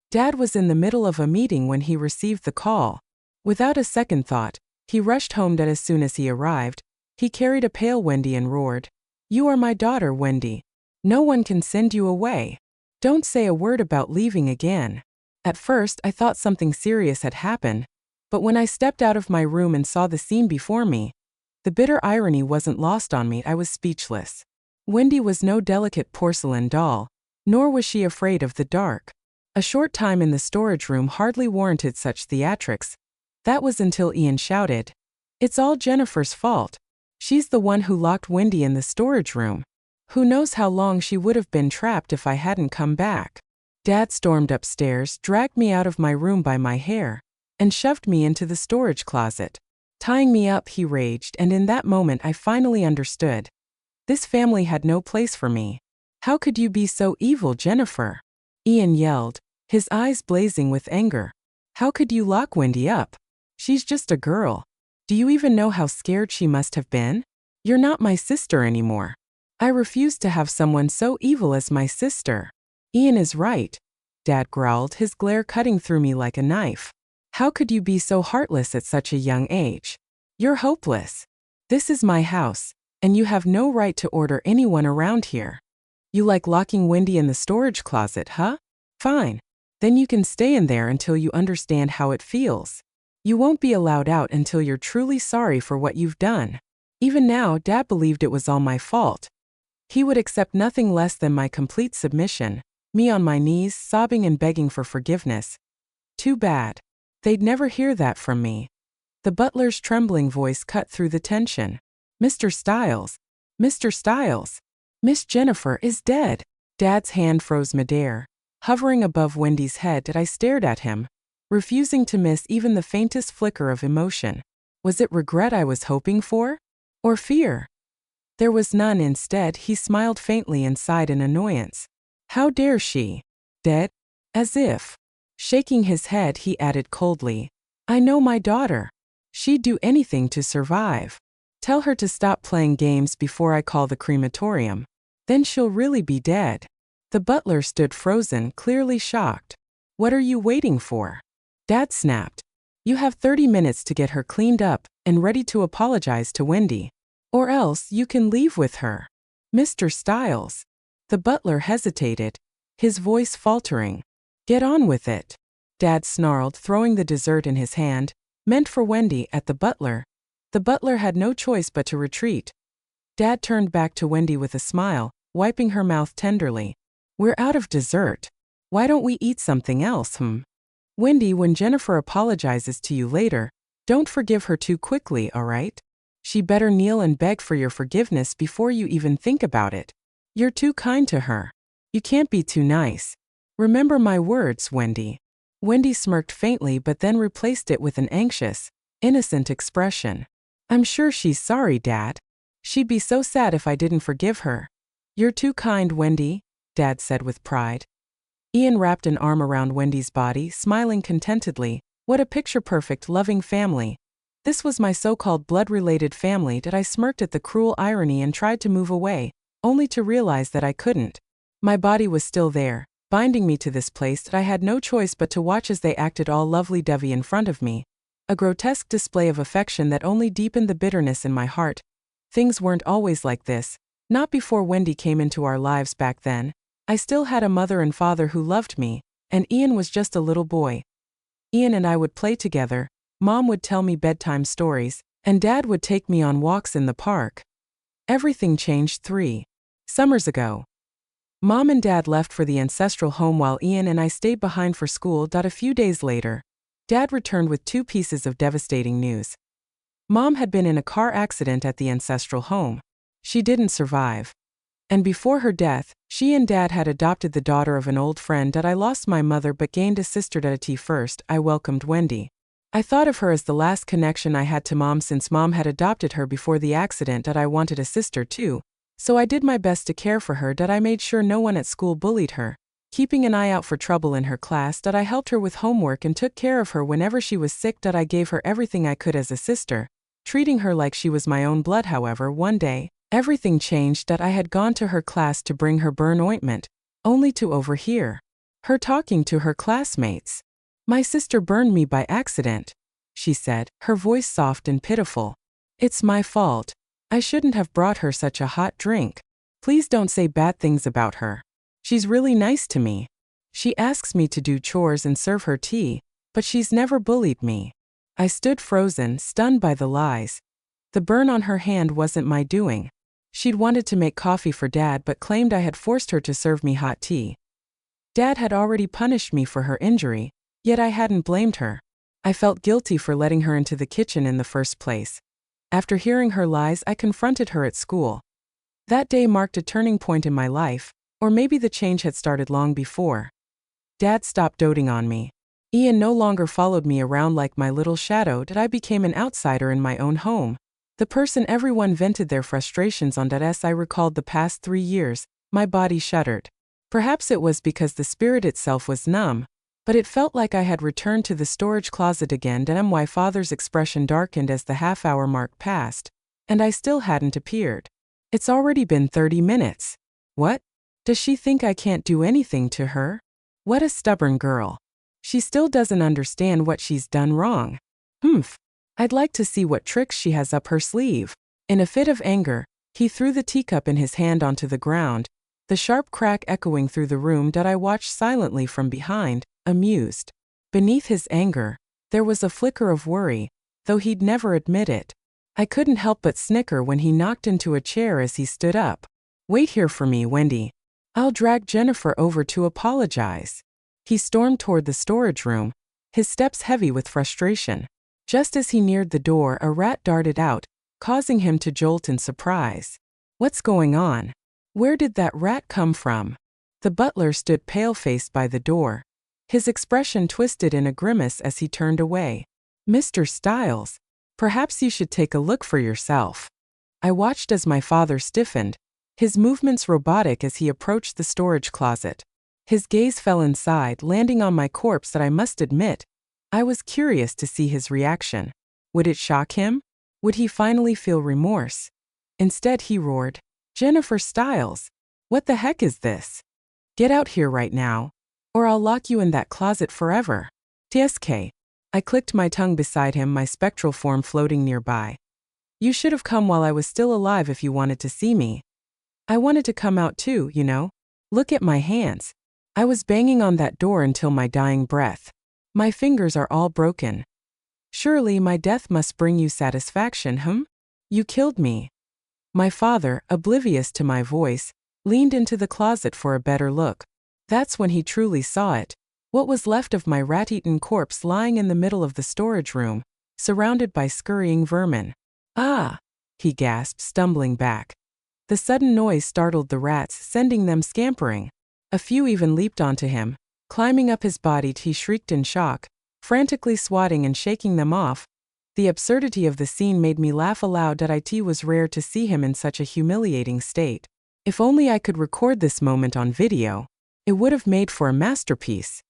Dad was in the middle of a meeting when he received the call. Without a second thought, he rushed home. As soon as he arrived, he carried a pale Wendy and roared, "You are my daughter, Wendy. No one can send you away. Don't say a word about leaving again." At first, I thought something serious had happened, but when I stepped out of my room and saw the scene before me, the bitter irony wasn't lost on me. I was speechless. Wendy was no delicate porcelain doll, nor was she afraid of the dark. A short time in the storage room hardly warranted such theatrics. That was until Ian shouted, "It's all Jennifer's fault. She's the one who locked Wendy in the storage room. Who knows how long she would have been trapped if I hadn't come back." Dad stormed upstairs, dragged me out of my room by my hair, and shoved me into the storage closet. Tying me up, he raged, and in that moment I finally understood. This family had no place for me. "How could you be so evil, Jennifer?" Ian yelled, his eyes blazing with anger. "How could you lock Wendy up? She's just a girl. Do you even know how scared she must have been? You're not my sister anymore. I refuse to have someone so evil as my sister." "Ian is right," Dad growled, his glare cutting through me like a knife. "How could you be so heartless at such a young age? You're hopeless. This is my house, and you have no right to order anyone around here. You like locking Wendy in the storage closet, huh? Fine. Then you can stay in there until you understand how it feels. You won't be allowed out until you're truly sorry for what you've done." Even now, Dad believed it was all my fault. He would accept nothing less than my complete submission, me on my knees, sobbing and begging for forgiveness. Too bad. They'd never hear that from me. The butler's trembling voice cut through the tension. "Mr. Stiles! Mr. Stiles! Miss Jennifer is dead!" Dad's hand froze midair, hovering above Wendy's head. I stared at him, refusing to miss even the faintest flicker of emotion. Was it regret I was hoping for? Or fear? There was none. Instead, he smiled faintly and sighed in annoyance. "How dare she? Dead? As if." Shaking his head, he added coldly, "I know my daughter. She'd do anything to survive. Tell her to stop playing games before I call the crematorium. Then she'll really be dead." The butler stood frozen, clearly shocked. "What are you waiting for?" Dad snapped. "You have 30 minutes to get her cleaned up and ready to apologize to Wendy. Or else you can leave with her." "Mr. Stiles." The butler hesitated, his voice faltering. "Get on with it," Dad snarled, throwing the dessert in his hand, meant for Wendy, at the butler. The butler had no choice but to retreat. Dad turned back to Wendy with a smile, wiping her mouth tenderly. "We're out of dessert. Why don't we eat something else, Wendy, when Jennifer apologizes to you later, don't forgive her too quickly, all right? She better kneel and beg for your forgiveness before you even think about it. You're too kind to her. You can't be too nice. Remember my words, Wendy." Wendy smirked faintly but then replaced it with an anxious, innocent expression. "I'm sure she's sorry, Dad. She'd be so sad if I didn't forgive her." "You're too kind, Wendy," Dad said with pride. Ian wrapped an arm around Wendy's body, smiling contentedly. What a picture-perfect, loving family. This was my so-called blood-related family. I smirked at the cruel irony and tried to move away, only to realize that I couldn't. My body was still there, binding me to this place. I had no choice but to watch as they acted all lovely-dovey in front of me. A grotesque display of affection that only deepened the bitterness in my heart. Things weren't always like this. Not before Wendy came into our lives back then. I still had a mother and father who loved me, and Ian was just a little boy. Ian and I would play together, Mom would tell me bedtime stories, and Dad would take me on walks in the park. Everything changed 3 summers ago. Mom and Dad left for the ancestral home while Ian and I stayed behind for school. A few days later, Dad returned with 2 pieces of devastating news. Mom had been in a car accident at the ancestral home. She didn't survive. And before her death, she and Dad had adopted the daughter of an old friend. I lost my mother but gained a sister. First, I welcomed Wendy. I thought of her as the last connection I had to Mom since Mom had adopted her before the accident. I wanted a sister too, so I did my best to care for her. I made sure no one at school bullied her, keeping an eye out for trouble in her class. I helped her with homework and took care of her whenever she was sick. I gave her everything I could as a sister, treating her like she was my own blood. However, one day, everything changed. I had gone to her class to bring her burn ointment, only to overhear Her talking to her classmates. My sister burned me by accident, she said, her voice soft and pitiful. It's my fault. I shouldn't have brought her such a hot drink. Please don't say bad things about her. She's really nice to me. She asks me to do chores and serve her tea, but she's never bullied me. I stood frozen, stunned by the lies. The burn on her hand wasn't my doing. She'd wanted to make coffee for Dad but claimed I had forced her to serve me hot tea. Dad had already punished me for her injury, yet I hadn't blamed her. I felt guilty for letting her into the kitchen in the first place. After hearing her lies, I confronted her at school. That day marked a turning point in my life, or maybe the change had started long before. Dad stopped doting on me. Ian no longer followed me around like my little shadow, and I became an outsider in my own home. The person everyone vented their frustrations on. As I recalled the past 3 years, my body shuddered. Perhaps it was because the spirit itself was numb, but it felt like I had returned to the storage closet again. And my father's expression darkened as the half-hour mark passed, and I still hadn't appeared. It's already been 30 minutes. What? Does she think I can't do anything to her? What a stubborn girl. She still doesn't understand what she's done wrong. I'd like to see what tricks she has up her sleeve. In a fit of anger, he threw the teacup in his hand onto the ground, the sharp crack echoing through the room. I watched silently from behind, amused. Beneath his anger, there was a flicker of worry, though he'd never admit it. I couldn't help but snicker when he knocked into a chair as he stood up. Wait here for me, Wendy. I'll drag Jennifer over to apologize. He stormed toward the storage room, his steps heavy with frustration. Just as he neared the door, a rat darted out, causing him to jolt in surprise. What's going on? Where did that rat come from? The butler stood pale-faced by the door. His expression twisted in a grimace as he turned away. Mr. Stiles, perhaps you should take a look for yourself. I watched as my father stiffened, his movements robotic as he approached the storage closet. His gaze fell inside, landing on my corpse. That I must admit, I was curious to see his reaction. Would it shock him? Would he finally feel remorse? Instead, he roared, Jennifer Stiles, what the heck is this? Get out here right now, or I'll lock you in that closet forever. TSK. I clicked my tongue beside him, my spectral form floating nearby. You should have come while I was still alive if you wanted to see me. I wanted to come out too, you know. Look at my hands. I was banging on that door until my dying breath. My fingers are all broken. Surely my death must bring you satisfaction, You killed me. My father, oblivious to my voice, leaned into the closet for a better look. That's when he truly saw it. What was left of my rat-eaten corpse lying in the middle of the storage room, surrounded by scurrying vermin. Ah! He gasped, stumbling back. The sudden noise startled the rats, sending them scampering. A few even leaped onto him. Climbing up his body, he shrieked in shock, frantically swatting and shaking them off. The absurdity of the scene made me laugh aloud. It was rare to see him in such a humiliating state. If only I could record this moment on video, it would have made for a masterpiece.